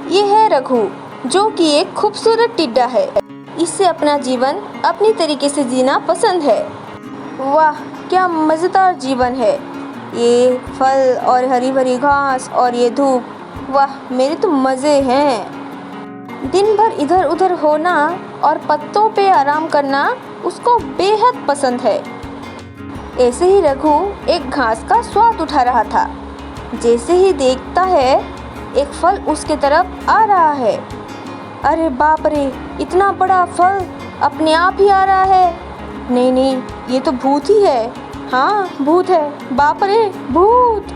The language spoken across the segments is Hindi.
ये है रघु, जो कि एक खूबसूरत टिड्डा है। इसे अपना जीवन अपनी तरीके से जीना पसंद है। वाह, क्या मज़ेदार जीवन है। ये फल और हरी भरी घास और ये धूप, वाह मेरे तो मज़े हैं। दिन भर इधर उधर होना और पत्तों पे आराम करना उसको बेहद पसंद है। ऐसे ही रघु एक घास का स्वाद उठा रहा था। जैसे ही देखता है एक फल उसके तरफ आ रहा है। अरे बाप रे, इतना बड़ा फल अपने आप ही आ रहा है। नहीं नहीं, ये तो भूत ही है। हाँ भूत है। बाप रे भूत,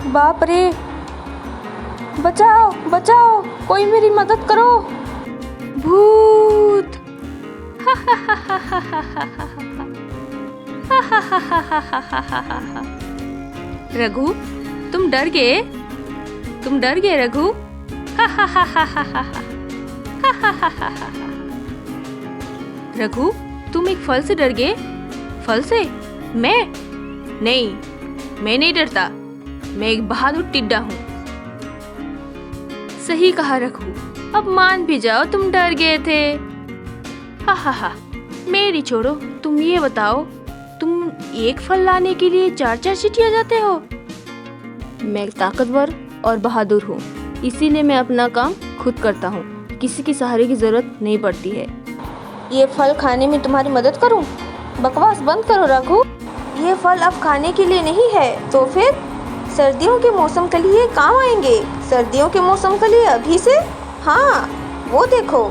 बाप रे, बचाओ बचाओ, कोई मेरी मदद करो। भूत। रघु, तुम डर गए? तुम डर गए रघु? रघु, तुम एक फल से डर गए? फल से? मैं? नहीं, मैं नहीं डरता। मैं एक बहादुर टिड्डा हूँ। सही कहा रघु, अब मान भी जाओ तुम डर गए थे। हा हा हा, मेरी छोड़ो, तुम ये बताओ, तुम एक फल लाने के लिए 4-4 चींटियां जाते हो? मैं ताकतवर और बहादुर हूँ, इसीलिए मैं अपना काम खुद करता हूँ। किसी के सहारे की जरूरत नहीं पड़ती है। ये फल खाने में तुम्हारी मदद करूँ? बकवास बंद करो रघु। ये फल अब खाने के लिए नहीं है, तो फिर सर्दियों के मौसम के लिए काम आएंगे। सर्दियों के मौसम के लिए अभी से? हाँ, वो देखो।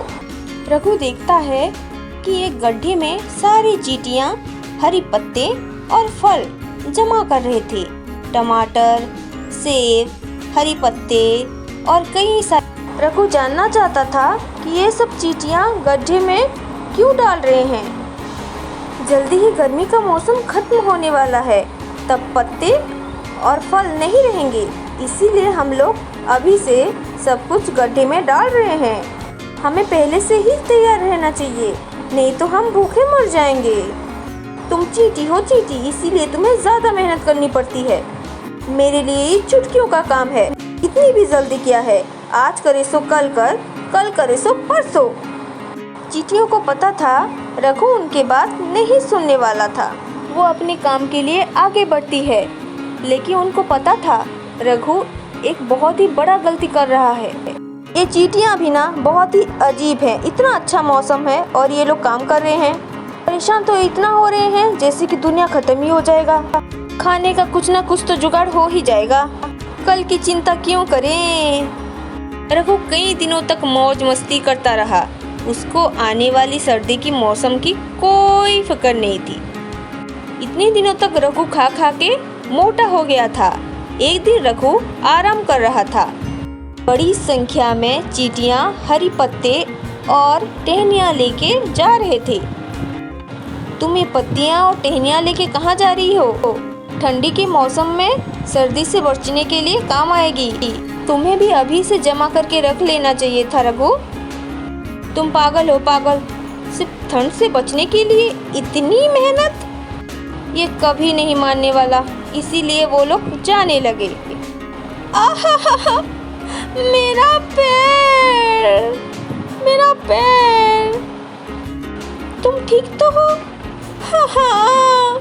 रघु देखता है कि एक गड्ढे में सारी चींटियां हरी पत्ते और फल जमा कर रहे थे। टमाटर, सेब, हरी पत्ते और कई सारे। रघु जानना चाहता था कि ये सब चींटियां गड्ढे में क्यों डाल रहे हैं। जल्दी ही गर्मी का मौसम खत्म होने वाला है, तब पत्ते और फल नहीं रहेंगे, इसीलिए हम लोग अभी से सब कुछ गड्ढे में डाल रहे हैं। हमें पहले से ही तैयार रहना चाहिए, नहीं तो हम भूखे मर जाएंगे। तुम चींटी हो चींटी, इसीलिए तुम्हें ज़्यादा मेहनत करनी पड़ती है। मेरे लिए ये चुटकियों का काम है। इतनी भी जल्दी क्या है, आज करे सो कल कर, कल करे सो परसों। चींटियों को पता था रघु उनके बात नहीं सुनने वाला था। वो अपने काम के लिए आगे बढ़ती है, लेकिन उनको पता था रघु एक बहुत ही बड़ा गलती कर रहा है। ये चींटियां भी ना बहुत ही अजीब हैं। इतना अच्छा मौसम है और ये लोग काम कर रहे हैं। परेशान तो इतना हो रहे हैं जैसे कि दुनिया खत्म ही हो जाएगा। खाने का कुछ ना कुछ तो जुगाड़ हो ही जाएगा। कल की चिंता क्यों करें। रघु कई दिनों तक मौज मस्ती करता रहा। उसको आने वाली सर्दी की मौसम की कोई फिक्र नहीं थी। इतने दिनों तक रघु खा खा के मोटा हो गया था। एक दिन रघु आराम कर रहा था। बड़ी संख्या में चींटियां हरी पत्ते और टहनियां लेके जा रहे थे। तुम ये पत्तियां और टहनियां लेके कहाँ जा रही हो? ठंडी के मौसम में सर्दी से बचने के लिए काम आएगी। तुम्हें भी अभी से जमा करके रख लेना चाहिए था रघु। तुम पागल हो पागल, सिर्फ ठंड से बचने के लिए इतनी मेहनत। ये कभी नहीं मानने वाला, इसीलिए वो लोग जाने लगे। आहा, मेरा पैर, मेरा पैर। तुम ठीक तो हो? हाँ,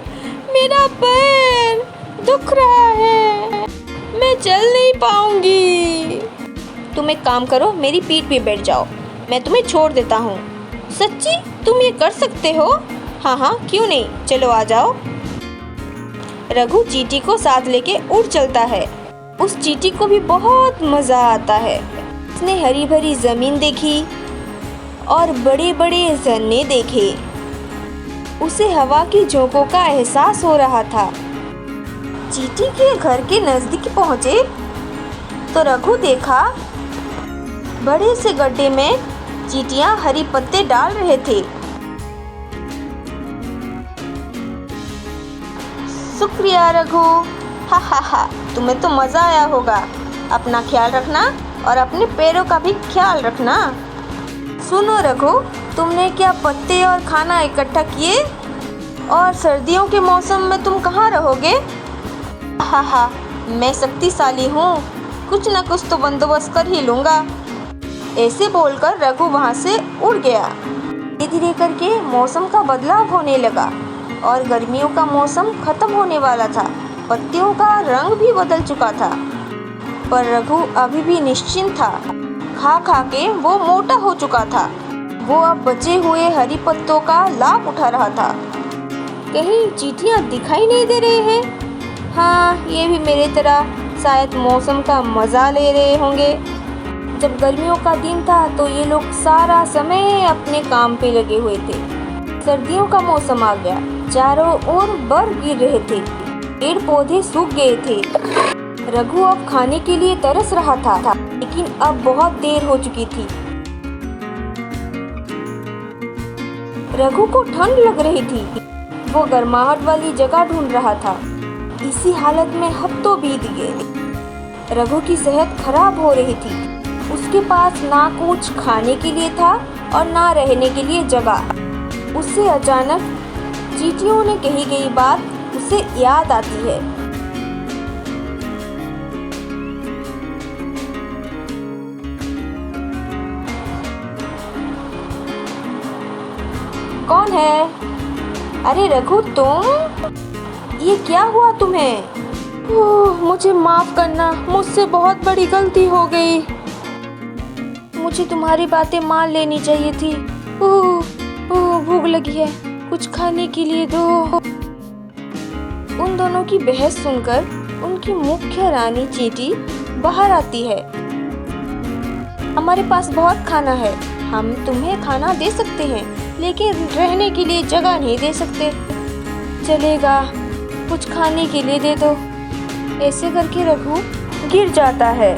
मेरा पैर दुख रहा है, मैं चल नहीं पाऊंगी। तुम एक काम करो, मेरी पीठ पे बैठ जाओ, मैं तुम्हें छोड़ देता हूँ। सच्ची तुम ये कर सकते हो? हाँ हाँ, क्यों नहीं, चलो आ जाओ। रघु चींटी को साथ लेके उड़ चलता है। उस चींटी को भी बहुत मज़ा आता है। उसने हरी भरी ज़मीन देखी और बड़े बड़े झरने देखे। उसे हवा की झोंकों का एहसास हो रहा था। चींटी के घर के नज़दीक पहुँचे तो रघु देखा बड़े से गड्ढे में चींटियां हरी पत्ते डाल रहे थे। शुक्रिया रघु। हा हा हा, तुम्हें तो मज़ा आया होगा। अपना ख्याल रखना और अपने पैरों का भी ख्याल रखना। सुनो रघु, तुमने क्या पत्ते और खाना इकट्ठा किए? और सर्दियों के मौसम में तुम कहाँ रहोगे? हा हा, मैं शक्तिशाली हूँ, कुछ न कुछ तो बंदोबस्त कर ही लूँगा। ऐसे बोलकर रघु वहाँ से उड़ गया। धीरे धीरे करके मौसम का बदलाव होने लगा और गर्मियों का मौसम खत्म होने वाला था। पत्तियों का रंग भी बदल चुका था, पर रघु अभी भी निश्चिंत था। खा खा के वो मोटा हो चुका था। वो अब बचे हुए हरी पत्तों का लाभ उठा रहा था। कहीं चींटियां दिखाई नहीं दे रहे हैं? हाँ, ये भी मेरी तरह शायद मौसम का मज़ा ले रहे होंगे। जब गर्मियों का दिन था तो ये लोग सारा समय अपने काम पे लगे हुए थे। सर्दियों का मौसम आ गया। चारों ओर बर्फ गिर रहे थे, पेड़ पौधे सूख गए थे। रघु अब खाने के लिए तरस रहा था, लेकिन अब बहुत देर हो चुकी थी। रघु को ठंड लग रही थी। वो गर्माहट वाली जगह ढूंढ रहा था। इसी हालत में हफ्तों बीत गए। रघु की सेहत खराब हो रही थी। उसके पास ना कुछ खाने के लिए था और ना रहने के लिए जगह। उससे अचानक चींटियों ने कही गई बात उसे याद आती है। कौन है? अरे रघु, तुम? ये क्या हुआ तुम्हें? ओह, मुझे माफ करना, मुझसे बहुत बड़ी गलती हो गई। मुझे तुम्हारी बातें मान लेनी चाहिए थी। ओह, भूख लगी है, कुछ खाने के लिए दो। उन दोनों की बहस सुनकर उनकी मुख्य रानी चींटी बाहर आती है। हमारे पास बहुत खाना है, हम तुम्हें खाना दे सकते हैं, लेकिन रहने के लिए जगह नहीं दे सकते। चलेगा, कुछ खाने के लिए दे दो। ऐसे करके रघु गिर जाता है।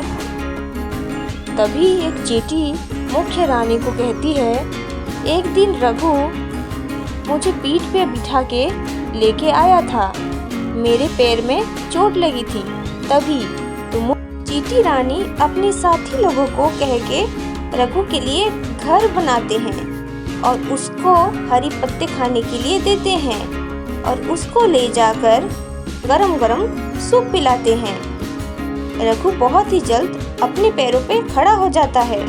तभी एक चींटी मुख्य रानी को कहती है, एक दिन रघु मुझे पीठ पे बिठा के लेके आया था। मेरे पैर में चोट लगी थी। तभी तो चींटी रानी अपने साथी लोगों को कह के रघु के लिए घर बनाते हैं और उसको हरी पत्ते खाने के लिए देते हैं और उसको ले जाकर गरम गरम सूप पिलाते हैं। रघु बहुत ही जल्द अपने पैरों पे खड़ा हो जाता है।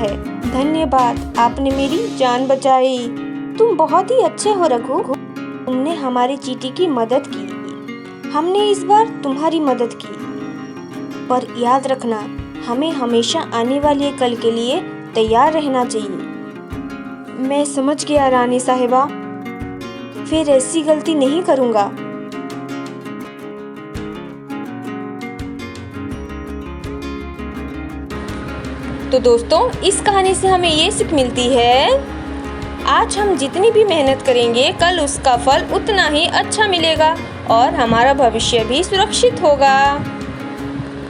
धन्यवाद, आपने मेरी जान बचाई। तुम बहुत ही अच्छे हो रघु। तुमने हमारी चींटी की मदद की, हमने इस बार तुम्हारी मदद की। पर याद रखना, हमें हमेशा आने वाले कल के लिए तैयार रहना चाहिए। मैं समझ गया रानी साहिबा, फिर ऐसी गलती नहीं करूँगा। तो दोस्तों, इस कहानी से हमें ये सीख मिलती है, आज हम जितनी भी मेहनत करेंगे कल उसका फल उतना ही अच्छा मिलेगा और हमारा भविष्य भी सुरक्षित होगा।